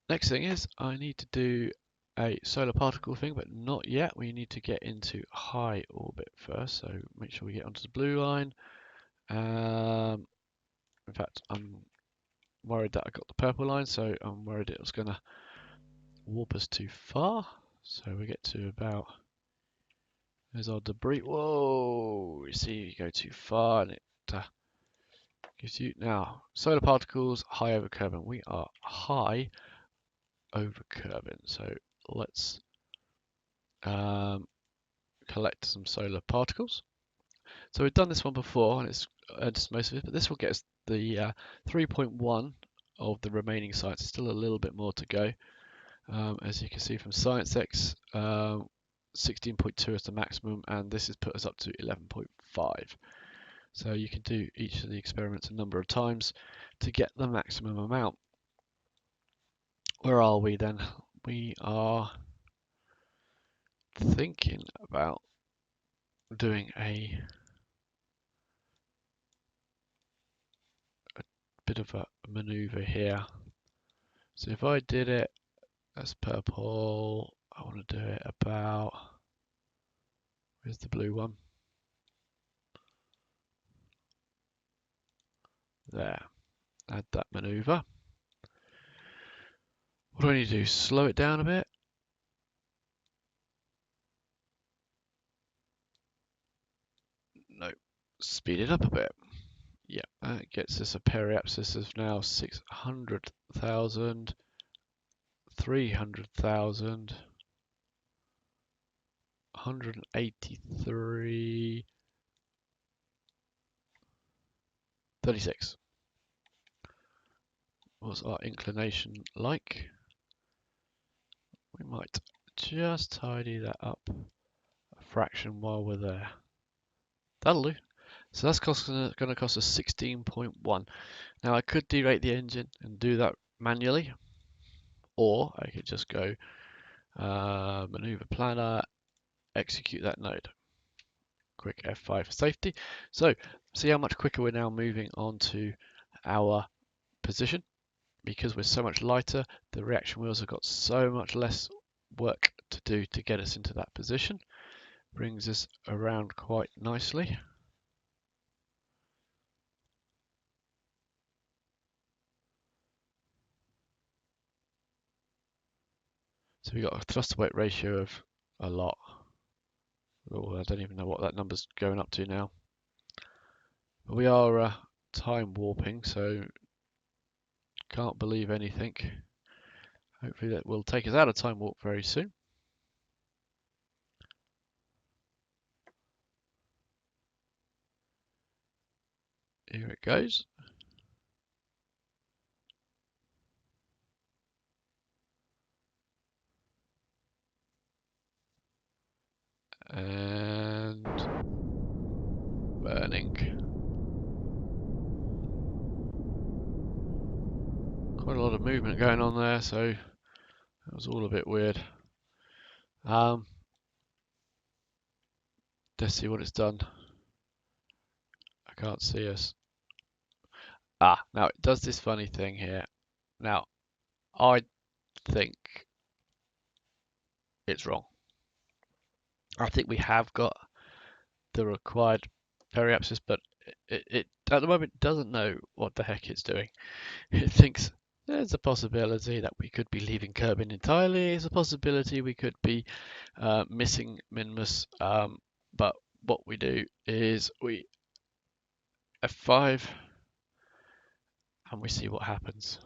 Next thing is I need to do a solar particle thing, but not yet. We need to get into high orbit first, so make sure we get onto the blue line. In fact, I'm worried that I got the purple line, so I'm worried it was going to warp us too far. So we get to about, there's our debris. Whoa, you see, you go too far and it gives you, now, solar particles, high over Kerbin. We are high over Kerbin, so let's collect some solar particles. So we've done this one before, and it's just most of it, but this will get us the 3.1 of the remaining sites. Still a little bit more to go. As you can see from ScienceX, 16.2 is the maximum, and this has put us up to 11.5. So you can do each of the experiments a number of times to get the maximum amount. Where are we then? We are thinking about doing a bit of a maneuver here. So if I did it as purple, I want to do it about, where's the blue one? There, add that maneuver. What do I need to do? Slow it down a bit? No, speed it up a bit. Yeah, that gets us a periapsis of now 600,000, 300,000, 183, 36. What's our inclination like? We might just tidy that up a fraction while we're there. That'll do. So that's going to cost us 16.1. Now I could derate the engine and do that manually, or I could just go maneuver planner, execute that node. Quick F5 for safety. So see how much quicker we're now moving on to our position. Because we're so much lighter, the reaction wheels have got so much less work to do to get us into that position. Brings us around quite nicely. So we got a thrust to weight ratio of a lot. Oh, I don't even know what that number's going up to now. But we are time warping, so can't believe anything. Hopefully that will take us out of time warp very soon. Here it goes. And burning. Quite a lot of movement going on there, so that was all a bit weird. Let's see what it's done. I can't see us. Now it does this funny thing here. Now, I think it's wrong. I think we have got the required periapsis, but it at the moment doesn't know what the heck it's doing. It thinks there's a possibility that we could be leaving Kerbin entirely. There's a possibility we could be missing Minmus. But what we do is we F5 and we see what happens.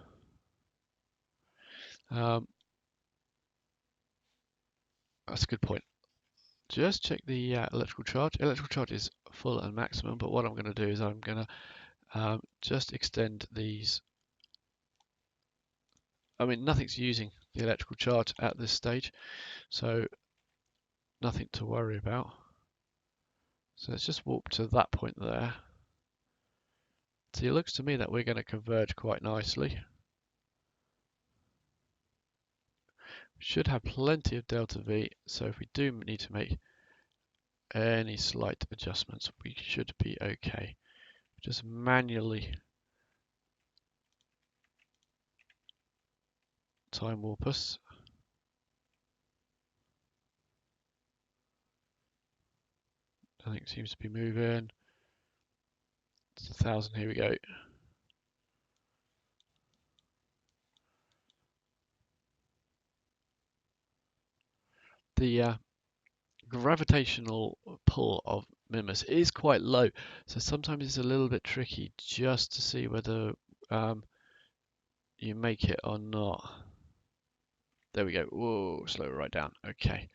That's a good point. Just check the electrical charge. Electrical charge is full and maximum, but what I'm going to do is I'm going to just extend these. I mean, nothing's using the electrical charge at this stage, so nothing to worry about. So let's just warp to that point there. So it looks to me that we're going to converge quite nicely. We should have plenty of delta V, so if we do need to make any slight adjustments, we should be okay. Just manually time warp us. Nothing seems to be moving. It's 1,000. Here we go. The gravitational pull of Minmus is quite low, so sometimes it's a little bit tricky just to see whether you make it or not. There we go. Whoa, slow it right down. Okay.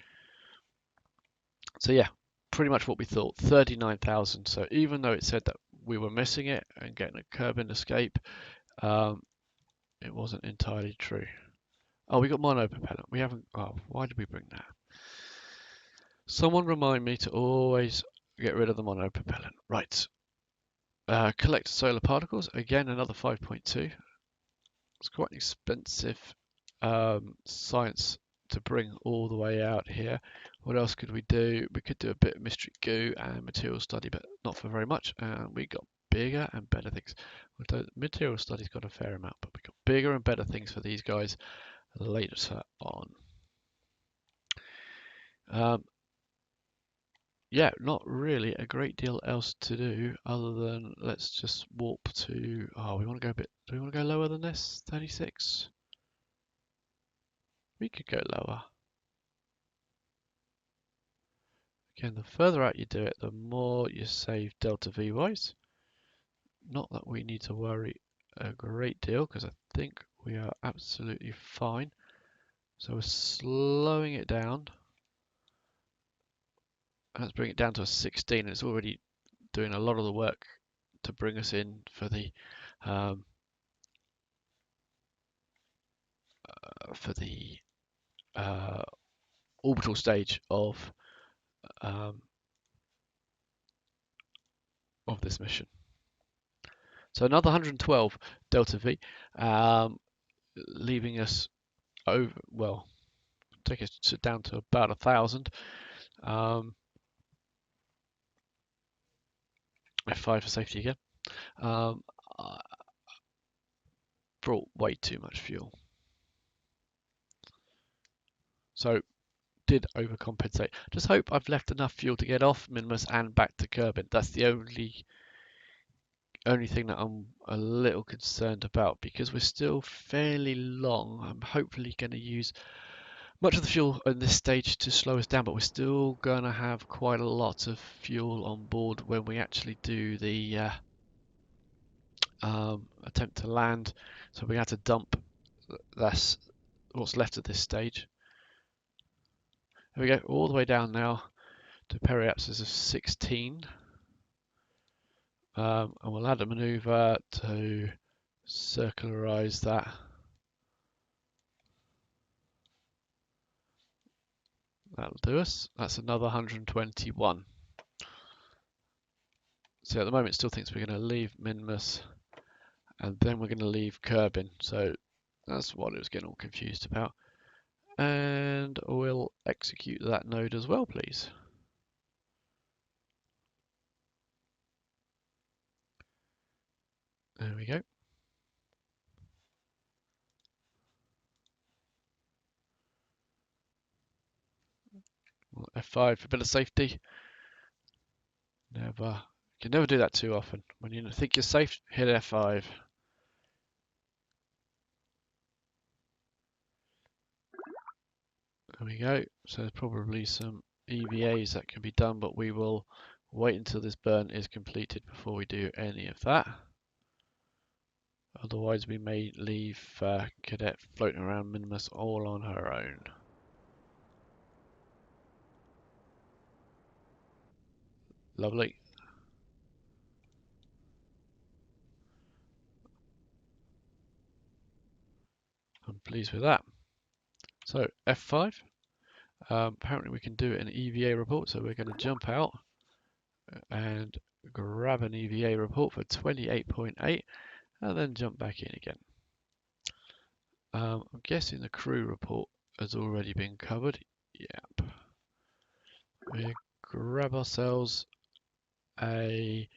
So yeah, pretty much what we thought. 39,000. So even though it said that we were missing it and getting a Kerbal escape, it wasn't entirely true. Oh, we got mono propellant. We haven't. Oh, why did we bring that? Someone remind me to always get rid of the mono propellant. Right. Collect solar particles. Again, another 5.2. It's quite an expensive science to bring all the way out here. What else could we do? We could do a bit of mystery goo and material study, but not for very much. And we got bigger and better things. Although material study's got a fair amount, but we got bigger and better things for these guys later on. Yeah, not really a great deal else to do other than let's just warp to. Oh, we want to go a bit. Do we want to go lower than this? 36. We could go lower. Again, the further out you do it, the more you save delta V wise. Not that we need to worry a great deal because I think we are absolutely fine. So we're slowing it down. Let's bring it down to a 16. It's already doing a lot of the work to bring us in for the orbital stage of this mission. So another 112 delta V, leaving us over. Well, take us down to about 1,000. F5 for safety again. Brought way too much fuel. So did overcompensate. Just hope I've left enough fuel to get off Minmus and back to Kerbin. That's the only thing that I'm a little concerned about because we're still fairly long. I'm hopefully going to use much of the fuel in this stage to slow us down, but we're still going to have quite a lot of fuel on board when we actually do the attempt to land. So we have to dump that's what's left of this stage. There we go, all the way down now to periapsis of 16. And we'll add a maneuver to circularize that. That'll do us. That's another 121. So at the moment, it still thinks we're going to leave Minmus, and then we're going to leave Kerbin. So that's what it was getting all confused about. And we'll execute that node as well, please. There we go. F5 for a bit of safety. Never, you can never do that too often. When you think you're safe, hit F5. There we go. So there's probably some EVAs that can be done, but we will wait until this burn is completed before we do any of that. Otherwise, we may leave Cadet floating around Minmus all on her own. Lovely. I'm pleased with that. So F5. Apparently we can do an EVA report, so we're going to jump out and grab an EVA report for 28.8 and then jump back in again. I'm guessing the crew report has already been covered. Yep. We grab ourselves a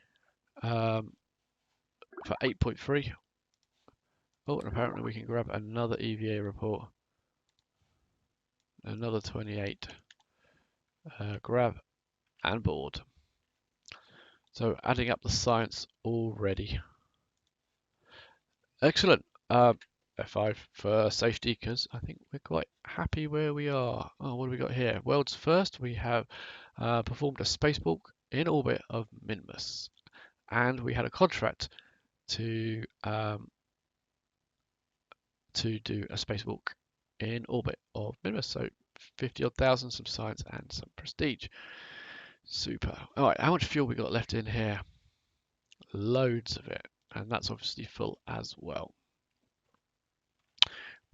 for 8.3. Oh, and apparently we can grab another EVA report another 28 grab and board. So adding up the science already. Excellent. F5 for safety, because I think we're quite happy where we are. Oh, what do we got here? World's first, we have performed a spacewalk in orbit of Minmus, and we had a contract to do a spacewalk in orbit of Minmus. So 50 odd thousand, some science and some prestige. Super. All right, how much fuel we got left in here? Loads of it, and that's obviously full as well.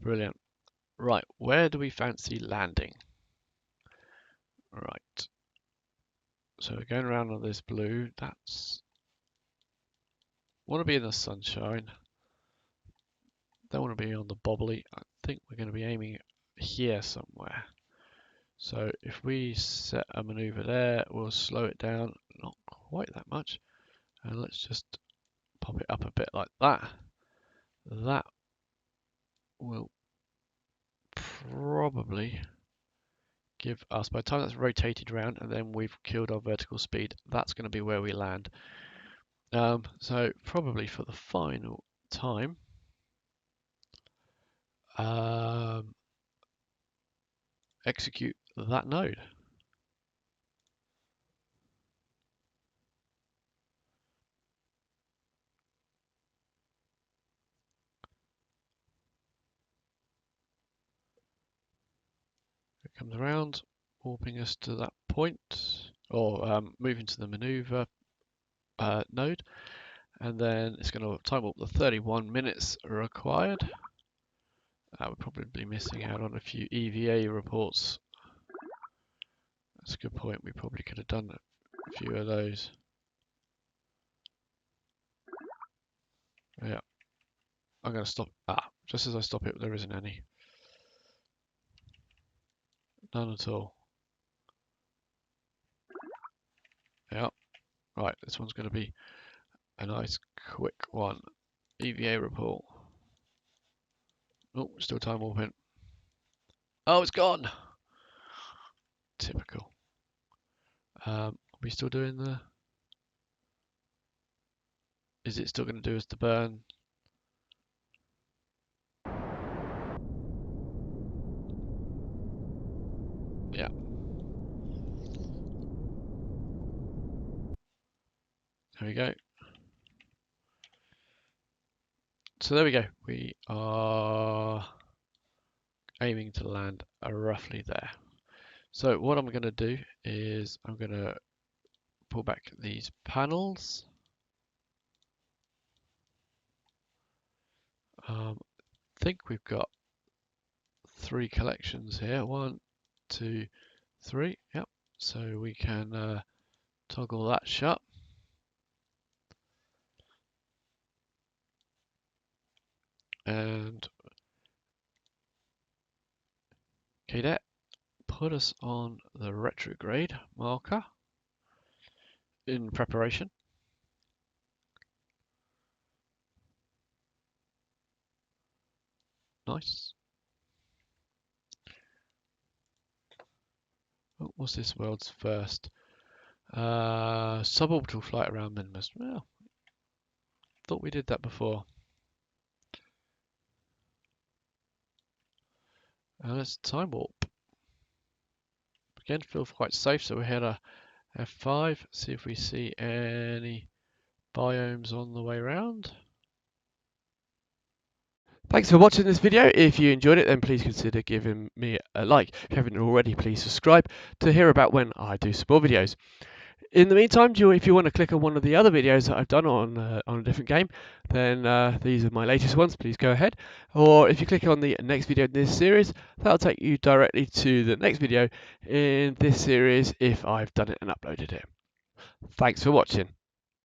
Brilliant. Right, where do we fancy landing? Right. So we're going around on this blue. That's want to be in the sunshine. Don't want to be on the bobbly. I think we're going to be aiming here somewhere. So if we set a maneuver there, we'll slow it down, not quite that much. And let's just pop it up a bit like that. That will probably give us, by the time that's rotated around and then we've killed our vertical speed, that's going to be where we land. So probably for the final time, execute that node. It comes around, warping us to that point, or moving to the maneuver node, and then it's going to time warp the 31 minutes required. We're probably missing out on a few EVA reports. That's a good point. We probably could have done a few of those. Yeah. I'm going to stop. Just as I stop it, there isn't any. None at all. Yeah. Right, this one's going to be a nice quick one. EVA report. Oh, still time warping. Oh, it's gone. Typical. Are we still doing the... Is it still going to do us the burn? Yeah. There we go. So there we go. We are aiming to land roughly there. So what I'm going to do is I'm going to pull back these panels. I think we've got 3 collections here. 1, 2, 3. Yep. So we can toggle that shut. And cadet, put us on the retrograde marker in preparation. Nice. Oh, what's this world's first? Suborbital flight around Minmus. Well, thought we did that before. Let's time warp. Again, feel quite safe, so we hit a F5. See if we see any biomes on the way around. Thanks for watching this video. If you enjoyed it, then please consider giving me a like. If you haven't already, please subscribe to hear about when I do some more videos. In the meantime, if you want to click on one of the other videos that I've done on a different game, then these are my latest ones. Please go ahead. Or if you click on the next video in this series, that'll take you directly to the next video in this series if I've done it and uploaded it. Thanks for watching.